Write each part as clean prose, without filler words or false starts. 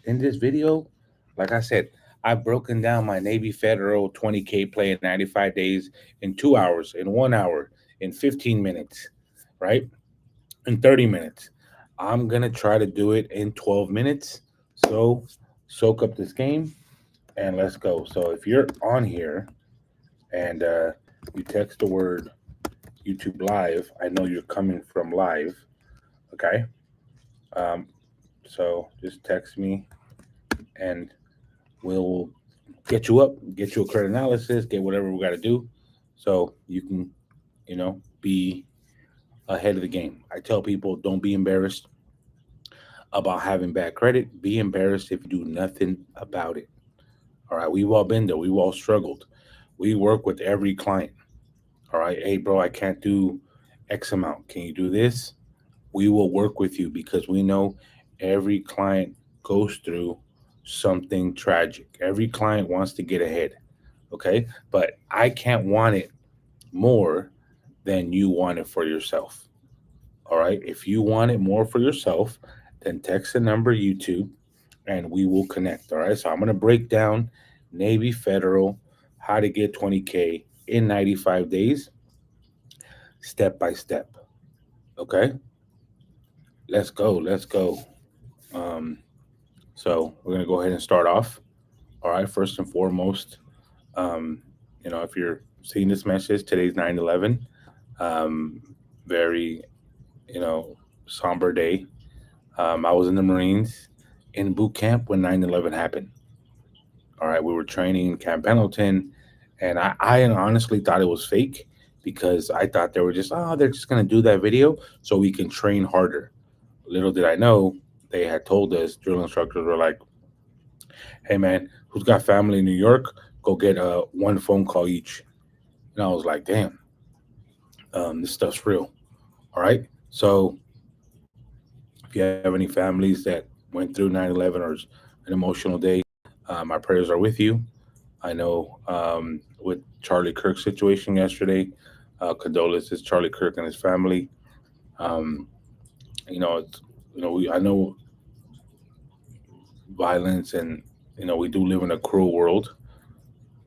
in this video, like I said, I've broken down my Navy Federal 20K play in 95 days, in 2 hours, in 1 hour, in 15 minutes, right? In 30 minutes. I'm going to try to do it in 12 minutes. So soak up this game and let's go. So if you're on here and you text the word YouTube Live, I know you're coming from live. Okay. Um, so just text me and we'll get you up, get you a credit analysis, get whatever we got to do so you can, be ahead of the game. I tell people don't be embarrassed about having bad credit. Be embarrassed if you do nothing about it. All right. We've all been there. We've all struggled. We work with every client. All right. Hey, bro, I can't do X amount. Can you do this? We will work with you because we know every client goes through something tragic. Every client wants to get ahead. Okay. But I can't want it more than you want it for yourself. All right. If you want it more for yourself, then text the number YouTube and we will connect. All right. So I'm going to break down Navy Federal, how to get 20K in 95 days, step by step. Okay. Let's go. Let's go. Um, so we're going to go ahead and start off. All right. First and foremost, um, if you're seeing this message, today's 9/11. Um, very, you know, somber day. I was in the Marines in boot camp when 9/11 happened. All right, we were training in Camp Pendleton, and I honestly thought it was fake because I thought they were just, they're just going to do that video so we can train harder. Little did I know, they had told us, drill instructors were like, hey, man, who's got family in New York? Go get one phone call each. And I was like, damn, this stuff's real. All right. So if you have any families that went through 9/11 or an emotional day, my prayers are with you. I know with Charlie Kirk's situation yesterday, condolences Charlie Kirk and his family. Um, it's, I know violence, and we do live in a cruel world,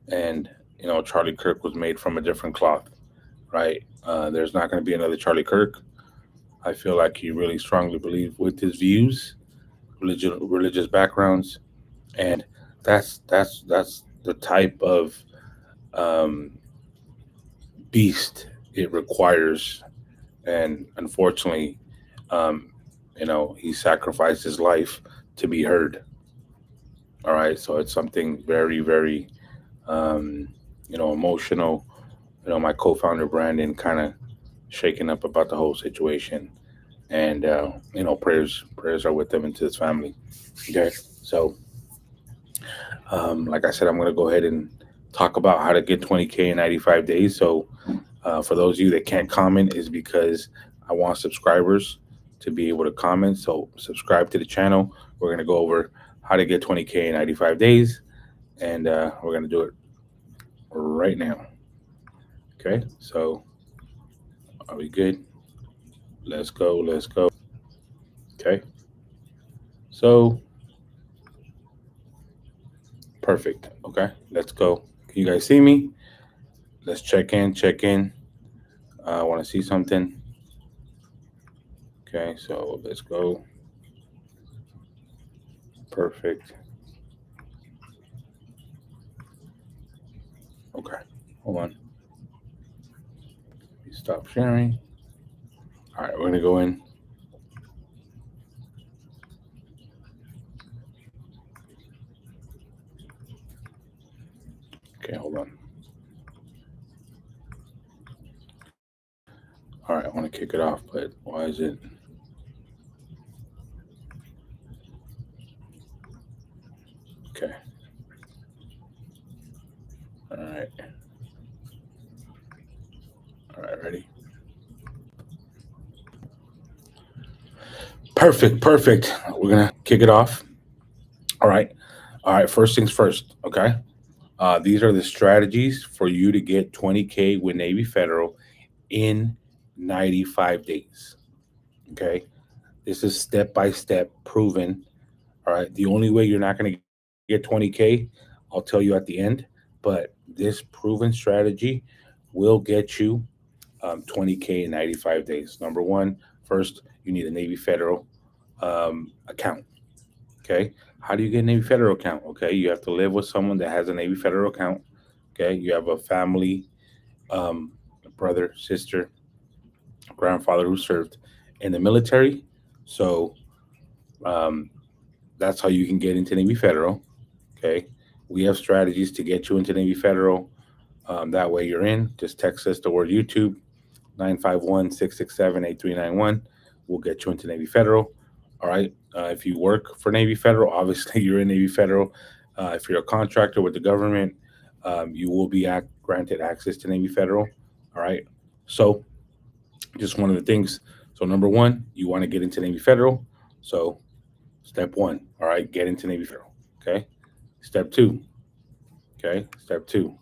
and Charlie Kirk was made from a different cloth, right? There's not going to be another Charlie Kirk. I feel like he really strongly believed with his views, religious backgrounds, and that's the type of um, beast it requires. And unfortunately, um, he sacrificed his life to be heard. All right, so it's something very, very, um, emotional. My co-founder Brandon kind of shaken up about the whole situation, and prayers are with them and to his family. Okay, so like I said, I'm going to go ahead and talk about how to get 20K in 95 days. So for those of you that can't comment, is because I want subscribers to be able to comment. So subscribe to the channel. We're going to go over how to get 20K in 95 days, and we're going to do it right now. Okay, so are we good? Let's go. Let's go. Okay, so perfect. Okay, let's go. Can you guys see me? Let's check in. Check in. I want to see something. Okay, so let's go. Perfect. Okay, hold on. Stop sharing. All right, we're gonna go in. Okay, hold on. All right, I want to kick it off, but why is it? Okay. All right. All right, ready? Perfect, perfect. We're gonna kick it off. All right. All right, first things first, okay? These are the strategies for you to get 20K with Navy Federal in 95 days. Okay. This is step by step proven. All right. The only way you're not going to get 20K, I'll tell you at the end. But this proven strategy will get you 20K in 95 days. Number one, first, you need a Navy Federal account. Okay. How do you get a Navy Federal account? Okay. You have to live with someone that has a Navy Federal account. Okay. You have a family, um, brother, sister, grandfather who served in the military. So um, that's how you can get into Navy Federal. Okay. We have strategies to get you into Navy Federal. That way you're in. Just text us the word YouTube 951-667-8391. We'll get you into Navy Federal. All right. If you work for Navy Federal, obviously you're in Navy Federal. If you're a contractor with the government, you will be granted access to Navy Federal. All right. So, just one of the things. So, number one, you want to get into Navy Federal. So, step one, all right, get into Navy Federal. Okay. Step two, okay. Step two,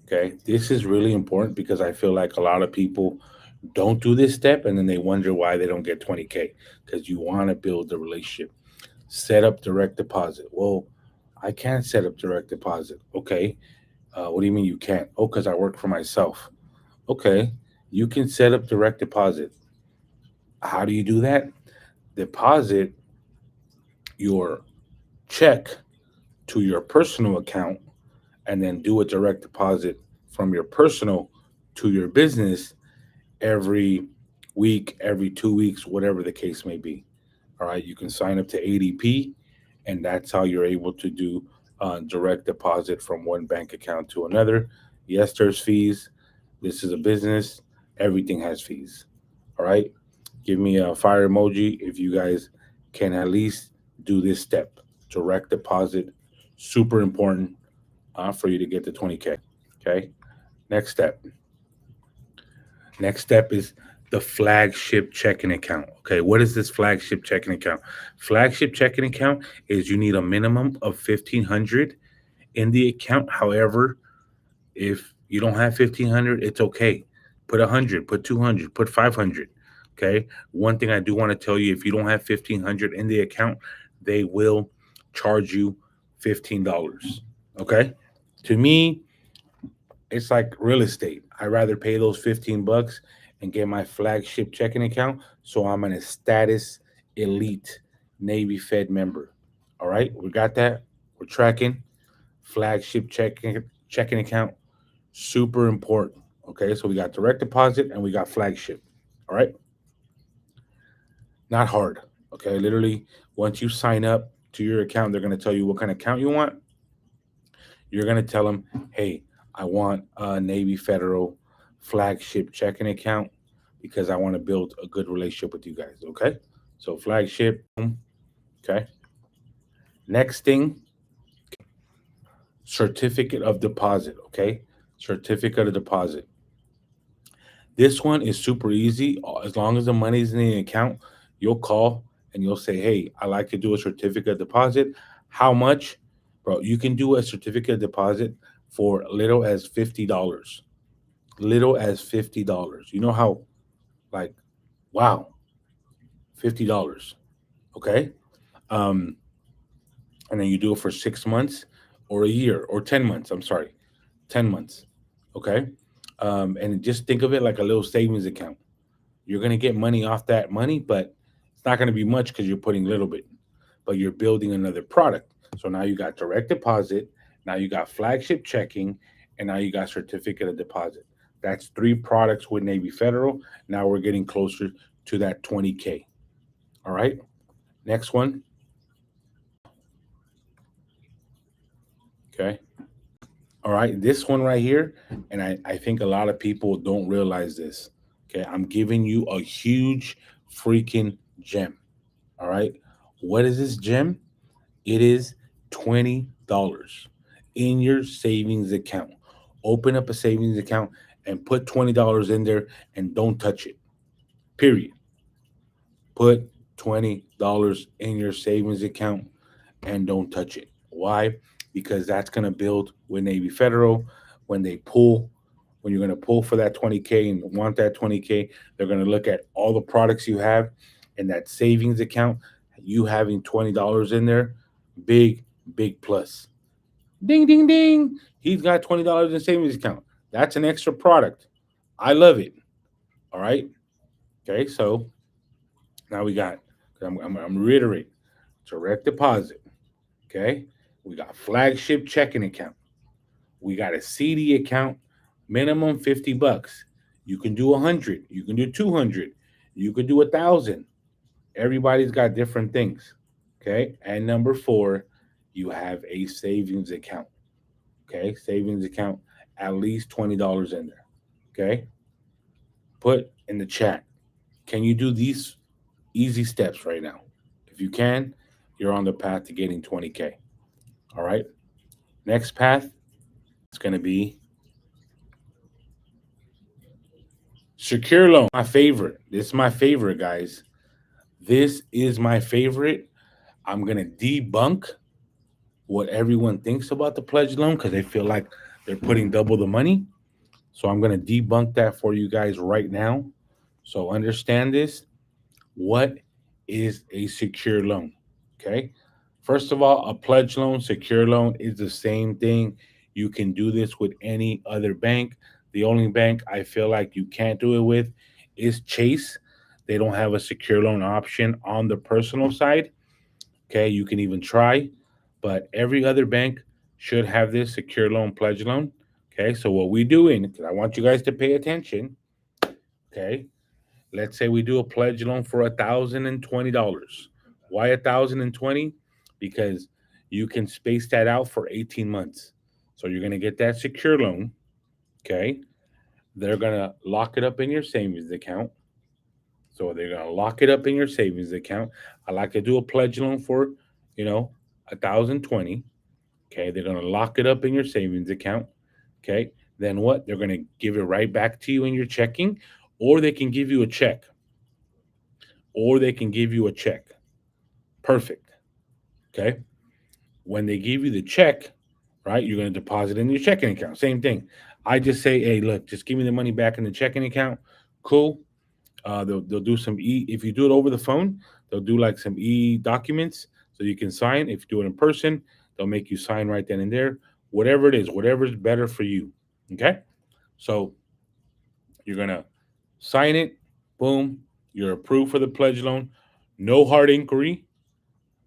okay. This is really important because I feel like a lot of people don't do this step and then they wonder why they don't get 20K because you want to build the relationship. Set up direct deposit. Well, I can't set up direct deposit. Okay. What do you mean you can't? Oh, because I work for myself. Okay. You can set up direct deposit. How do you do that? Deposit your check to your personal account and then do a direct deposit from your personal to your business every week, every 2 weeks, whatever the case may be. All right, you can sign up to ADP, and that's how you're able to do direct deposit from one bank account to another. Yes, there's fees. This is a business. Everything has fees. All right, give me a fire emoji if you guys can at least do this step. Direct deposit, super important for you to get to 20K. Okay, next step. Next step is the flagship checking account. Okay, what is this flagship checking account? Flagship checking account is you need a minimum of 1,500 in the account. However, if you don't have 1,500, it's okay. Put 100, put 200, put 500. Okay. One thing I do want to tell you, if you don't have 1,500 in the account, they will charge you $15. Okay. To me, it's like real estate. I rather pay those 15 bucks and get my flagship checking account so I'm in a status elite Navy Fed member. All right, we got that. We're tracking flagship checking account. Super important. Okay, so we got direct deposit and we got flagship. All right, not hard. Okay, literally, once you sign up to your account, they're going to tell you what kind of account you want. You're going to tell them, hey, I want a Navy Federal flagship checking account because I want to build a good relationship with you guys. Okay. So, flagship. Okay. Next thing, certificate of deposit. Okay. Certificate of deposit. This one is super easy. As long as the money's in the account, you'll call and you'll say, hey, I like to do a certificate of deposit. How much? Bro, you can do a certificate of deposit for little as $50. Little as $50. You know how, like, wow, $50. Okay. Um, and then you do it for 6 months or a year or 10 months. I'm sorry, 10 months. Okay. And just think of it like a little savings account. You're going to get money off that money, but it's not going to be much because you're putting a little bit, but you're building another product. So now you got direct deposit, now you got flagship checking, and now you got certificate of deposit. That's three products with Navy Federal. Now we're getting closer to that 20K. All right. Next one. Okay. All right. This one right here. And I think a lot of people don't realize this. Okay. I'm giving you a huge freaking gem. All right. What is this gem? It is $20 in your savings account. Open up a savings account and put $20 in there and don't touch it. Period. Put $20 in your savings account and don't touch it. Why? Because that's going to build with Navy Federal. When they pull, when you're going to pull for that 20K and want that 20K, they're going to look at all the products you have in that savings account. You having $20 in there, big, big plus. Ding, ding, ding. He's got $20 in savings account. That's an extra product. I love it. All right. Okay. So now we got, I'm reiterating, direct deposit. Okay. We got flagship checking account. We got a CD account, minimum $50. You can do 100. You can do 200. You can do 1,000. Everybody's got different things. Okay. And number four, you have a savings account. Okay. Savings account, at least $20 in there. Okay. Put in the chat. Can you do these easy steps right now? If you can, you're on the path to getting 20K. All right. Next path is going to be secure loan. My favorite. This is my favorite, guys. This is my favorite. I'm going to debunk what everyone thinks about the pledge loan because they feel like they're putting double the money. So I'm going to debunk that for you guys right now. So understand this. What is a secure loan? Okay. First of all, a pledge loan, secure loan is the same thing. You can do this with any other bank. The only bank I feel like you can't do it with is Chase. They don't have a secure loan option on the personal side. Okay. You can even try, but every other bank should have this secure loan, pledge loan. Okay. So what we doing, because I want you guys to pay attention. Okay. Let's say we do a pledge loan for $1,020. Why 1,020? Because you can space that out for 18 months. So you're going to get that secure loan. Okay. They're going to lock it up in your savings account. So they're going to lock it up in your savings account. I like to do a pledge loan for, you know, 1,020. Okay. They're going to lock it up in your savings account. Okay. Then what? They're going to give it right back to you in your checking, or they can give you a check. Or they can give you a check. Perfect. Okay. When they give you the check, right, you're going to deposit in your checking account. Same thing. I just say, hey, look, just give me the money back in the checking account. Cool. They'll do some if you do it over the phone, they'll do like some documents so you can sign. If you do it in person, they'll make you sign right then and there. Whatever it is, whatever's better for you. Okay. So you're going to sign it. Boom. You're approved for the pledge loan. No hard inquiry,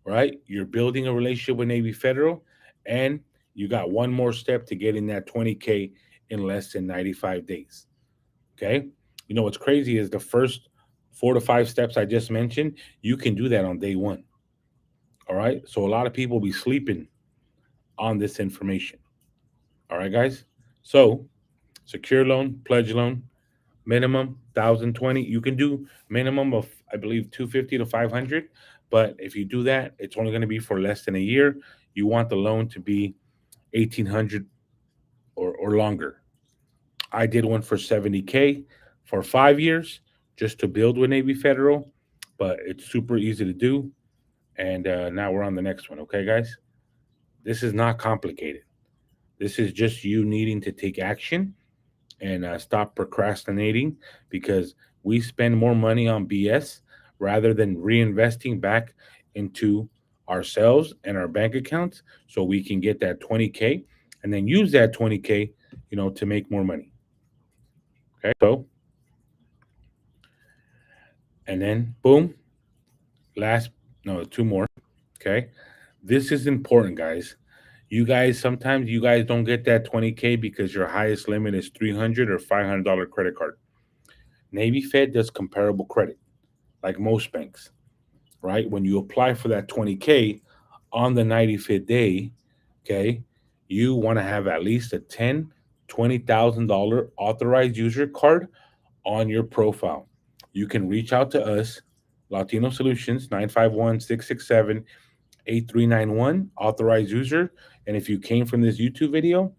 right? You're building a relationship with Navy Federal, and you got one more step to getting that 20K in less than 95 days. Okay. You know what's crazy is the first 4 to 5 steps I just mentioned, you can do that on day one. All right. So a lot of people be sleeping on this information. All right, guys. So secure loan, pledge loan, minimum 1,020. You can do minimum of, I believe, 250 to 500. But if you do that, it's only going to be for less than a year. You want the loan to be 1,800 or longer. I did one for 70K for 5 years just to build with Navy Federal, but it's super easy to do. And now we're on the next one. Okay, guys? This is not complicated. This is just you needing to take action and stop procrastinating because we spend more money on BS rather than reinvesting back into ourselves and our bank accounts so we can get that 20K and then use that 20K, to make more money. Okay. So, and then boom, last, no, two more. Okay. This is important, guys. Sometimes you guys don't get that 20K because your highest limit is 300 or $500 credit card. Navy Fed does comparable credit like most banks, right? When you apply for that 20K on the 95th day, okay, you want to have at least a $20,000 authorized user card on your profile. You can reach out to us, Latino Solutions, 951-667-8391, authorized user. And if you came from this YouTube video,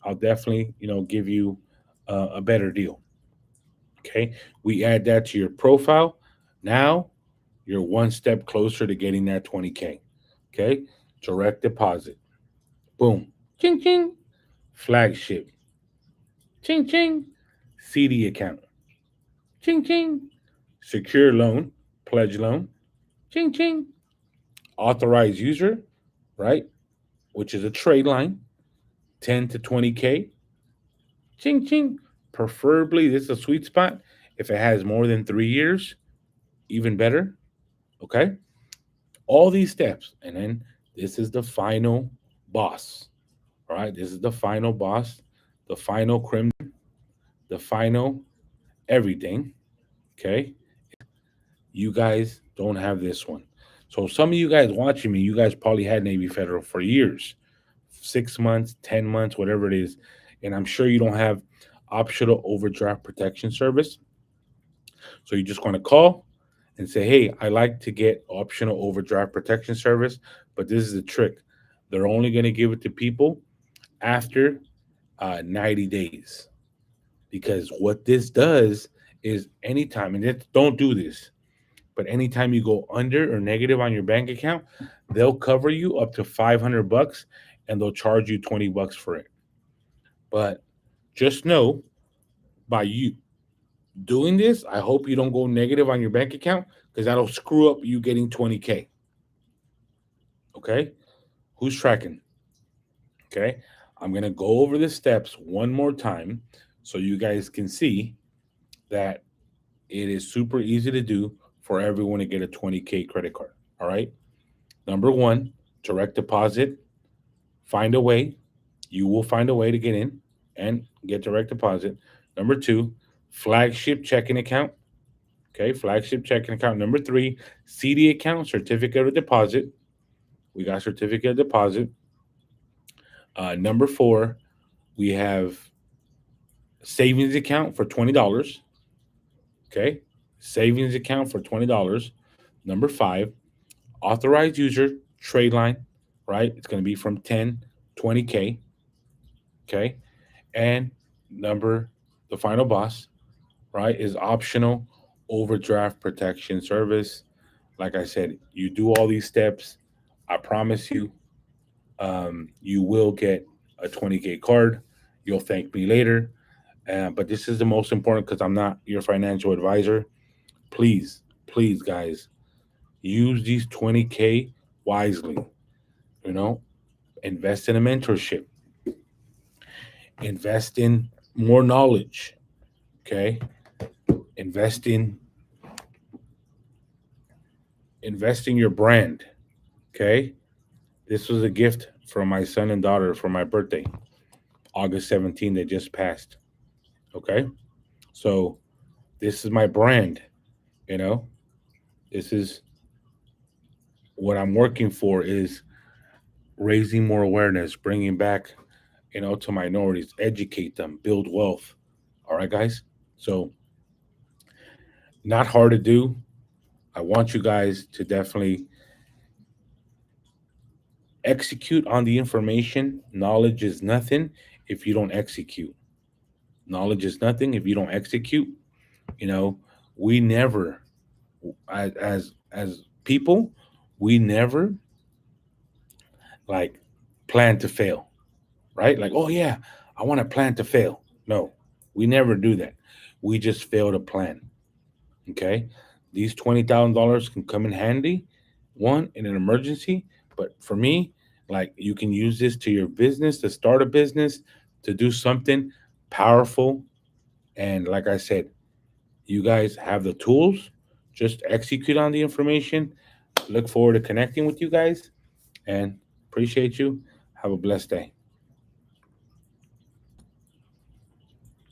I'll definitely, give you a better deal. Okay. We add that to your profile. Now you're one step closer to getting that 20K. Okay. Direct deposit. Boom. Ching, ching. Flagship. Ching, ching. CD account. Ching, ching. Secure loan. Pledge loan. Ching, ching. Authorized user, right? Which is a trade line, 10 to 20K. Ching ching. Preferably, this is a sweet spot. If it has more than 3 years, even better. Okay. All these steps. And then this is the final boss. All right. This is the final boss, the final creme, the final everything. Okay. You guys don't have this one. So some of you guys watching me, you guys probably had Navy Federal for years, 6 months, 10 months, whatever it is, and I'm sure you don't have optional overdraft protection service. So you're just going to call and say, "Hey, I like to get optional overdraft protection service, but this is a trick. They're only going to give it to people after 90 days." Because what this does is anytime, and don't do this, but anytime you go under or negative on your bank account, they'll cover you up to 500 bucks and they'll charge you 20 bucks for it. But just know, by you doing this, I hope you don't go negative on your bank account because that'll screw up you getting 20K. Okay? Who's tracking? Okay? I'm going to go over the steps one more time so you guys can see that it is super easy to do for everyone to get a 20K credit card. All right? Number one, direct deposit. Find a way. You will find a way to get in and get direct deposit. Number two, flagship checking account. Okay, flagship checking account. Number three, CD account, certificate of deposit. We got certificate of deposit. Number four, we have savings account for $20. Okay, savings account for $20. Number five, authorized user trade line. Right, it's going to be from 10, 20K. Okay, and number, the final boss, right, is optional overdraft protection service. Like I said, you do all these steps. I promise you, you will get a 20K card. You'll thank me later. But this is the most important because I'm not your financial advisor. Please, please, guys, use these 20K wisely. You know, invest in a mentorship, invest in more knowledge. Okay, invest in your brand. Okay, this was a gift from my son and daughter for my birthday, August 17th, that just passed. Okay, so this is my brand. You know, this is what I'm working for, is raising more awareness, bringing back, to minorities, educate them, build wealth. All right, guys. So not hard to do. I want you guys to definitely execute on the information. Knowledge is nothing if you don't execute. Knowledge is nothing if you don't execute. You know, we never, as people, we never like plan to fail, right? Like, oh yeah, I want to plan to fail. No, we never do that. We just fail to plan. Okay, these $20,000 can come in handy, one in an emergency. But for me, like, you can use this to your business, to start a business, to do something powerful. And like I said, you guys have the tools. Just execute on the information. Look forward to connecting with you guys and appreciate you. Have a blessed day.